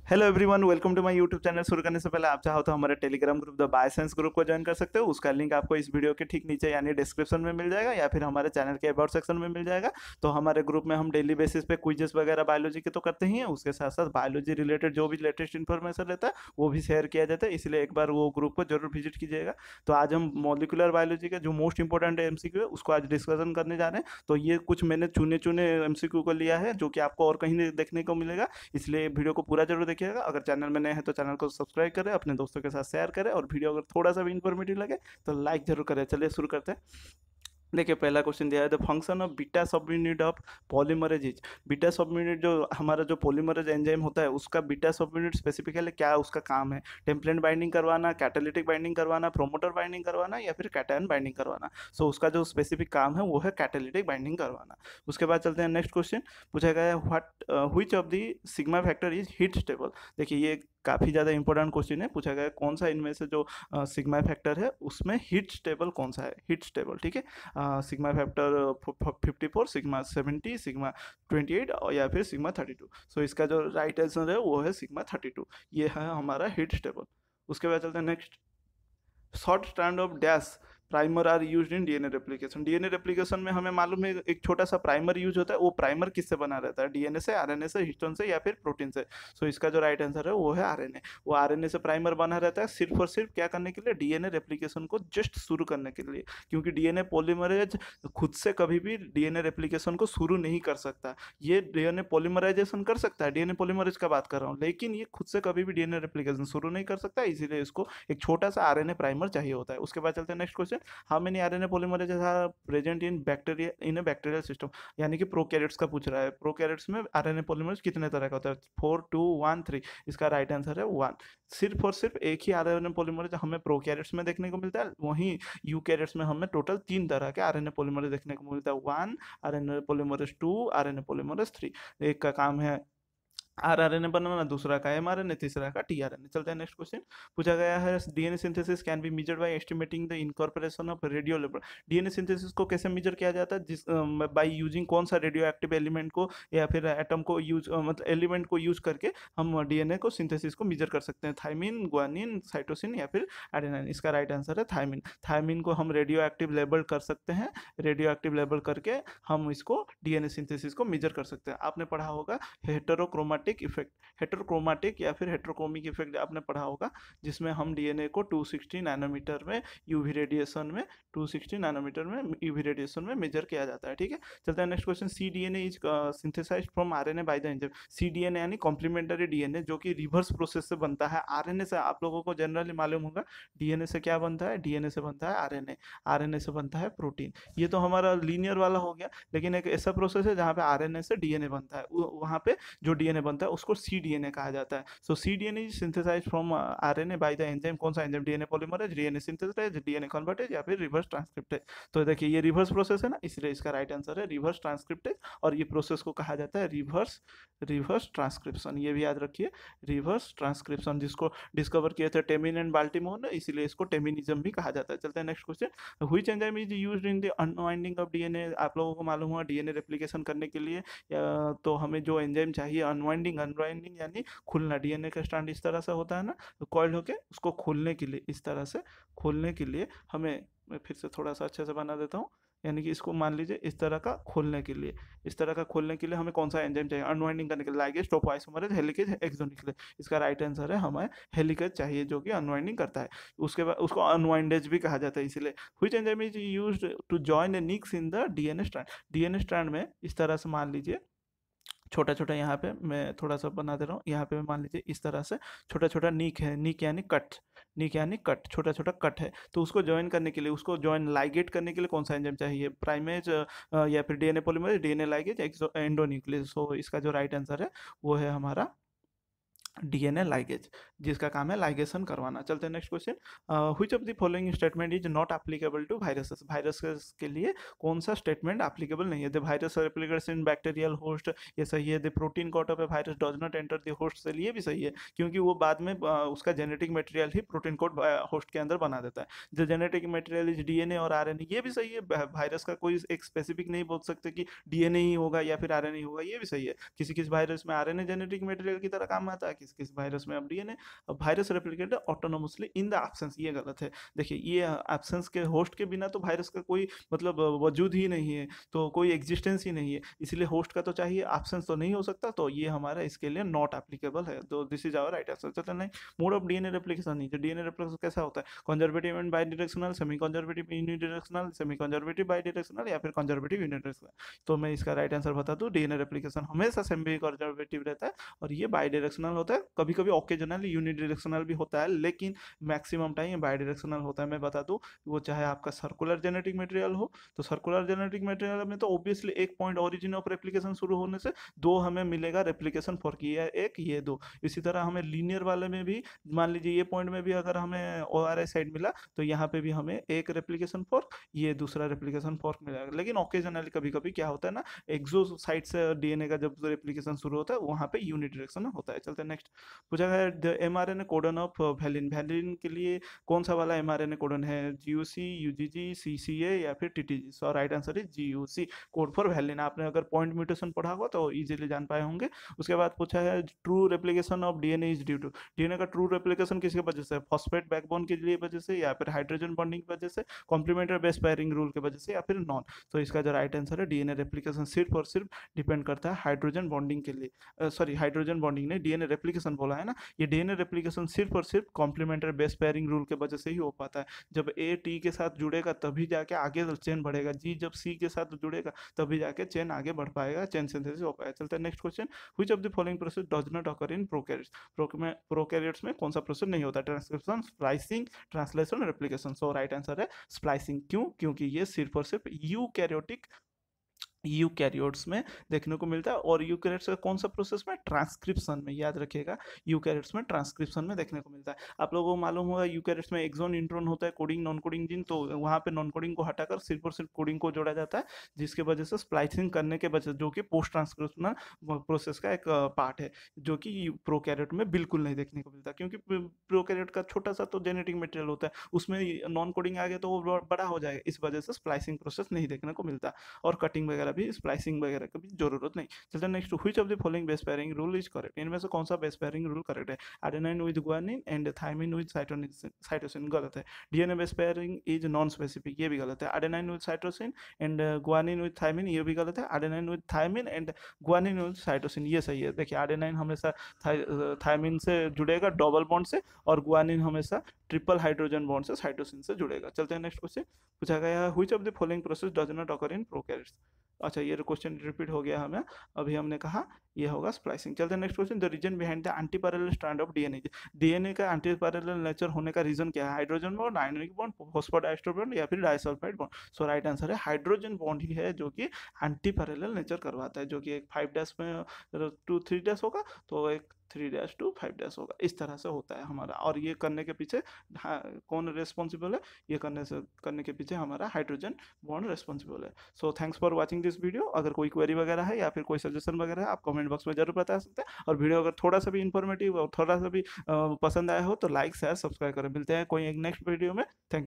Hello everyone, welcome to my YouTube channel. शुरू करने से पहले आप चाहो तो हमारे टेलीग्राम ग्रुप द बायसेंस ग्रुप को ज्वाइन कर सकते हो। उसका लिंक आपको इस वीडियो के ठीक नीचे यानी डिस्क्रिप्शन में मिल जाएगा या फिर हमारे चैनल के अबाउट सेक्शन में मिल जाएगा। तो हमारे ग्रुप में हम डेली बेसिस पे क्विजेस वगैरह बायोलॉजी के तो करते ही हैं, उसके साथ साथ बायोलॉजी रिलेटेड जो भी लेटेस्ट इन्फॉर्मेशन रहता है वो भी शेयर किया जाता है, इसलिए एक बार वो ग्रुप को जरूर विजिट कीजिएगा। तो आज हम मॉलिकुलर बायोलॉजी का जो मोस्ट इंपॉर्टेंट एमसीक्यू है उसको आज डिस्कशन करने जा रहे हैं। तो ये कुछ मैंने चुने चुने एमसीक्यू को लिया है जो कि आपको और कहीं नहीं देखने को मिलेगा, इसलिए वीडियो को पूरा जरूर देखिएगा। अगर चैनल में नए हैं तो चैनल को सब्सक्राइब करें, अपने दोस्तों के साथ शेयर करें और वीडियो अगर थोड़ा सा भी इन्फॉर्मेटिव लगे तो लाइक जरूर करें। चलिए शुरू करते हैं। देखिए पहला क्वेश्चन दिया है, द फंक्शन ऑफ बीटा सब unit of polymerase is. Beta सब यूनिट जो हमारा जो पॉलीमरेज एंजाइम होता है उसका बीटा सब यूनिट स्पेसिफिकली क्या उसका काम है? टेम्पलेट बाइंडिंग करवाना, कैटालिटिक बाइंडिंग करवाना, प्रोमोटर बाइंडिंग करवाना या फिर कैटायन बाइंडिंग करवाना। सो उसका जो स्पेसिफिक काम है वो है कैटालिटिक बाइंडिंग करवाना। उसके बाद चलते हैं नेक्स्ट क्वेश्चन। पूछा गया है what which of the sigma factor is heat stable. देखिए ये काफ़ी ज़्यादा इंपॉर्टेंट क्वेश्चन है। पूछा गया है कौन सा इनमें से जो सिग्मा फैक्टर है उसमें हीट स्टेबल कौन सा है? हीट स्टेबल, ठीक है। सिग्मा फैक्टर 54, सिग्मा 70, सिग्मा 28 और या फिर सिग्मा 32। सो इसका जो राइट आंसर है वो है सिग्मा 32। ये है हमारा हीट स्टेबल। उसके बाद चलते हैं next. Short strand of dash primer are used in DNA replication. DNA replication में हमें मालूम है एक छोटा सा प्राइमर यूज होता है। वो प्राइमर किससे बना रहता है? डीएनए से, आरएनए से, हिस्टोन से या फिर प्रोटीन से। सो इसका जो राइट आंसर है वो है आरएनए। वो आरएनए से प्राइमर बना रहता है सिर्फ और सिर्फ क्या करने के लिए? डीएनए रेप्लिकेशन को जस्ट शुरू करने के लिए, क्योंकि डीएनए पॉलीमरेज खुद से कभी भी डीएनए रेप्लिकेशन को शुरू नहीं कर सकता। ये डीएनए पॉलीमराइजेशन कर सकता है, डीएनए पॉलीमरेज का बात कर रहा हूँ, लेकिन ये खुद से कभी भी डीएनए रेप्लिकेशन शुरू नहीं कर सकता, इसीलिए इसको एक छोटा सा आरएनए प्राइमर चाहिए होता है। उसके बाद चलते हैं next question. How many RNA polymerases are present in bacteria in a bacterial system. यानी कि प्रोकैरियोट्स का पूछ रहा है। प्रोकैरियोट्स में आरएनए पॉलीमरेज कितने तरह का होता है? 4 2 1 3। इसका राइट आंसर है 1। सिर्फ और सिर्फ एक ही आरएनए पॉलीमरेज हमें प्रोकैरियोट्स में देखने को मिलता है, वहीं यूकैरियोट्स में हमें टोटल 3 तरह के आरएनए पॉलीमरेज देखने को मिलता है। 1 आरएनए पॉलीमरेज, 2 आरएनए पॉलीमरेज, 3। एक का काम है आरआरएनए बनाना, दूसरा का एमआरएनए, तीसरा का टीआरएनए। चलते हैं नेक्स्ट क्वेश्चन। पूछा गया है DNA synthesis can be measured by estimating the incorporation of radio level. DNA synthesis को कैसे मेजर किया जाता है? जिस बाय यूजिंग कौन सा रेडियो एक्टिव एलिमेंट को या फिर एटम को यूज मतलब एलिमेंट को यूज करके हम डीएनए को सिंथेसिस को मेजर कर सकते हैं? थायमिन, ग्वानिन, साइटोसिन या फिर एडेनाइन। इसका राइट आंसर है थायमिन। थायमिन को हम रेडियो एक्टिव लेबल कर सकते हैं। रेडियो एक्टिव लेबल करके हम इसको डीएनए सिंथेसिस को मेजर कर सकते हैं। आपने पढ़ा होगा हेटेरोक्रोमेटिक इफेक्ट, हेटेरोक्रोमेटिक या फिर हेटेरोक्रोमिक इफेक्ट आपने पढ़ा होगा, जिसमें हम डीएनए को 260 नैनोमीटर में यूवी रेडिएशन में 260 नैनोमीटर में यूवी रेडिएशन में मेजर किया जाता है, ठीक है। चलते हैं next question. C DNA is synthesized from RNA by the enzyme. C DNA यानी कॉम्प्लीमेंट्री डीएनए जो कि रिवर्स प्रोसेस से बनता है आरएनए से। आप लोगों को जनरली मालूम होगा डीएनए से क्या बनता है? डीएनए से बनता है आरएनए, आरएनए से बनता है प्रोटीन। ये तो हमारा लीनियर वाला हो गया, लेकिन एक ऐसा प्रोसेस है जहाँ पे आरएनए से डीएनए बनता है। वहाँ पे जो डीएनए बनता है उसको सीडीएनए कहा जाता है। So cDNA is synthesized from RNA by the enzyme. कौन सा enzyme? DNA polymerase, DNA synthesize, DNA convertase या फिर रिवर्स ट्रांसक्रिप्टेज। तो देखिए ये रिवर्स प्रोसेस है ना, इसलिए इसका राइट आंसर है रिवर्स ट्रांसक्रिप्टेज। और ये प्रोसेस को कहा जाता है रिवर्स ट्रांसक्रिप्शन। ये भी याद रखिए, रिवर्स ट्रांसक्रिप्शन, जिसको डिस्कवर किए थे टेमिन एंड बाल्टीमोर ने, इसीलिए इसको टेमिनिज्म भी कहा जाता है। चलते हैं next question. Which enzyme is used in the unwinding of DNA. आप लोगों को मालूम हुआ डीएनए रेप्लिकेशन करने के लिए तो हमें जो एंजाइम चाहिए अनवाइंडिंग, अनवाइंडिंग यानी खुलना। डीएनए का स्ट्रैंड इस तरह से होता है ना, तो कॉइल होके उसको खोलने के लिए, इस तरह से खोलने के लिए हमें, मैं फिर से थोड़ा सा अच्छे से बना देता हूँ, यानी कि इसको मान लीजिए इस तरह का खोलने के लिए, इस तरह का खोलने के लिए हमें कौन सा एंजाइम चाहिए? अनवाइंडिंग करने के लिए लाइगेज, टोपोआइसोमरेज, हेलिकेज, एक्सोनिक्लेज। इसका राइट आंसर है हमें हेलिकेज चाहिए जो कि अनवाइंडिंग करता है। उसके बाद उसको अनवाइंडेज भी कहा जाता है, इसलिए which enzyme is used to join a nicks in the DNA strand. DNA strand में इस तरह से मान लीजिए छोटा छोटा, यहाँ पे मैं थोड़ा सा बना दे रहा हूँ, यहाँ पे मान लीजिए इस तरह से छोटा छोटा नीक है, नीक यानी कट, नीक यानी कट, छोटा छोटा कट है। तो उसको ज्वाइन करने के लिए, उसको ज्वाइन लाइगेट करने के लिए कौन सा एंजाइम चाहिए? प्राइमेज या फिर DNA polymerase, DNA ligase, endonuclease. So इसका जो राइट आंसर है वो है हमारा डीएनए लाइगेज, जिसका काम है लाइगेशन करवाना। चलते हैं next question. Which of the following statement is not applicable to viruses. Viruses के लिए कौन सा स्टेटमेंट एप्लीकेबल नहीं है? The virus replicates in bacterial host, ये सही है। The protein coat of a virus does not enter the host cell, ये भी सही है, क्योंकि वो बाद में उसका जेनेटिक मटेरियल ही प्रोटीन कोड होस्ट के अंदर बना देता है। The genetic material is DNA और आरएनए, ये भी सही है। वायरस का कोई एक स्पेसिफिक नहीं बोल सकते कि डीएनए ही होगा या फिर आरएनए ही होगा, ये भी सही है। किसी किसी वायरस में आरएनए जेनेटिक मटेरियल की तरह काम आता है, किस किस वायरस में अब DNA virus replicate autonomously in the absence, ये गलत है। देखिए ये एब्सेंस के होस्ट के बिना तो वायरस का कोई मतलब वजूद ही नहीं है, तो कोई एग्जिस्टेंस ही नहीं है, इसलिए होस्ट का तो चाहिए, एब्सेंस तो नहीं हो सकता, तो ये हमारा इसके लिए नॉट एप्लीकेबल है। तो this is our right answer. चलते नहीं, मोड ऑफ डीएनए रेप्लिकेशन नहीं, डीएनए रेप्लिकेशन कैसा होता है, conservative and bidirectional, semi conservative unidirectional, semi conservative bidirectional या फिर कंजर्वेटिव यूनिडायरेक्शनल। तो मैं इसका राइट आंसर बता दूं, डीएनए रेप्लिकेशन हमेशा सेमी कंजर्वेटिव रहता है और ये बाई डायरेक्शनल होता है, कभी कभी ओकेजनली यूनिडायरेक्शनल भी होता है, लेकिन मैक्सिमम टाइम बाई डायरेक्शनल होता है। मैं बता दूं, वो चाहे आपका सर्कुलर जेनेटिक मटेरियल हो, तो सर्कुलर जेनेटिक मटेरियल में तो ऑब्वियसली एक पॉइंट ओरिजिन ऑफ रेप्लिकेशन शुरू होने से दो हमें मिलेगा रेप्लिकेशन फॉर्क, ये एक ये दो। इसी तरह हमें लीनियर वाले में भी मान लीजिए ये पॉइंट में भी अगर हमें ORI साइड मिला तो यहाँ पे भी हमें एक रेप्लिकेशन फॉर्क, ये दूसरा रेप्लिकेशन फॉर्क मिलेगा। लेकिन ओकेजनली कभी कभी क्या होता है ना, एक्सो साइड से डीएनए का जब रेप्लिकेशन शुरू होता है वहाँ पे यूनिडायरेक्शनल होता है। चलते नेक्स्ट, पूछा गया the mRNA codon of valine, valine के लिए कौन सा वाला एमआरएनए कोडन है, GUC, UGG, CCA या फिर TTG। So right answer is GUC, code for valine. आपने अगर पॉइंट म्यूटेशन पढ़ा होगा तो इजीली जान पाए होंगे। उसके बाद पूछा है true replication of DNA is due to, DNA का ट्रू रेप्लिकेशन किसके वजह से, फॉस्फेट बैकबोन के लिए वजह से या फिर हाइड्रोजन बॉन्डिंग की वजह से, कॉम्प्लीमेंट्री बेस पेयरिंग रूल की वजह से या फिर नॉन। तो इसका जो राइट आंसर है, डीएनए रेप्लिकेशन सिर्फ और सिर्फ डिपेंड करता है हाइड्रोजन बॉन्डिंग के लिए, सॉरी हाइड्रोजन बॉन्डिंग नहीं, डीएनए रेप्लिकेशन बोला है ना, ये डीएनए रेप्लिकेशन सिर्फ और सिर्फ कॉम्प्लीमेंट्री बेस पेयरिंग रूल के वजह से ही हो पाता है। जब A T के साथ जुड़ेगा तभी जाके आगे चेन बढ़ेगा, G जब C के साथ जुड़ेगा तभी जाके चेन आगे बढ़ पाएगा, चेन सिंथेसिस हो पाएगा। चलते हैं next question, which of the following process does not occur in prokaryotes, prokaryotes में कौन सा प्रोसेस नहीं होता, ट्रांसक्रिप्शन, स्प्लाइसिंग, ट्रांसलेशन, रेप्लिकेशन। सो राइट आंसर है स्प्लाइसिंग। क्यों, क्योंकि ये सिर्फ और सिर्फ यूकैरियोट्स में देखने को मिलता है। और यूकैरियोट्स का कौन सा प्रोसेस में, ट्रांसक्रिप्शन में, याद रखिएगा यूकैरियोट्स में ट्रांसक्रिप्शन में देखने को मिलता है। आप लोगों को मालूम होगा यूकैरियोट्स में एक्सॉन इंट्रॉन होता है, कोडिंग नॉन कोडिंग जीन, तो वहाँ पे नॉन कोडिंग को हटाकर सिर्फ और सिर्फ कोडिंग को जोड़ा जाता है, जिसके वजह से स्प्लाइसिंग करने के वजह, जो कि पोस्ट ट्रांसक्रिप्शनल प्रोसेस का एक पार्ट है, जो कि प्रोकैरियोट में बिल्कुल नहीं देखने को मिलता, क्योंकि प्रोकैरियोट का छोटा सा तो जेनेटिक मटेरियल होता है, उसमें नॉन कोडिंग आ गया तो वो बड़ा हो जाएगा, इस वजह से स्प्लाइसिंग प्रोसेस नहीं देखने को मिलता, और कटिंग वगैरह भी, स्प्लाइसिंग वगैरह की भी जरूरत नहीं। चलते next, which of the following base pairing rule is correct, इनमें से कौन सा बेस पेयरिंग रूल करेक्ट है, adenine with guanine and thymine with cytosine, गलत है। DNA base pairing is non specific, ये भी गलत है। Adenine with cytosine and guanine with thymine, ये भी गलत है। Adenine with thymine and guanine with cytosine, ये सही है। देखिए एडेनाइन हमेशा थायमिन से जुड़ेगा डबल बॉन्ड से, और गुआनिन हमेशा ट्रिपल हाइड्रोजन बॉन्ड से साइटोसिन से जुड़ेगा। चलते हैं नेक्स्ट क्वेश्चन, पूछा गया है which of the following process does not occur in prokaryotes. अच्छा ये क्वेश्चन रिपीट हो गया हमें, अभी हमने कहा ये होगा स्प्लाइसिंग। चलते हैं next question, the reason behind the antiparallel strand of DNA, DNA का एंटी पैरेलल नेचर होने का रीजन क्या है, hydrogen bond, ionic bond, phosphodiester bond या फिर disulphide bond. So right answer है हाइड्रोजन बॉन्ड ही है जो कि एंटी पैरेलल नेचर करवाता है, जो कि एक 5' में 2 3' होगा, तो एक 3' to 5' होगा, इस तरह से होता है हमारा। और ये करने के पीछे कौन रिस्पॉन्सिबल है, ये करने के पीछे हमारा हाइड्रोजन बॉन्ड रिस्पॉन्सिबल है। So thanks for watching this video. अगर कोई क्वेरी वगैरह है या फिर कोई सजेशन वगैरह है, आप कमेंट बॉक्स में जरूर बता सकते हैं। और वीडियो अगर थोड़ा सा भी इन्फॉर्मेटिव और थोड़ा सा भी पसंद आया हो तो लाइक शेयर सब्सक्राइब करें। मिलते हैं कोई एक नेक्स्ट वीडियो में। थैंक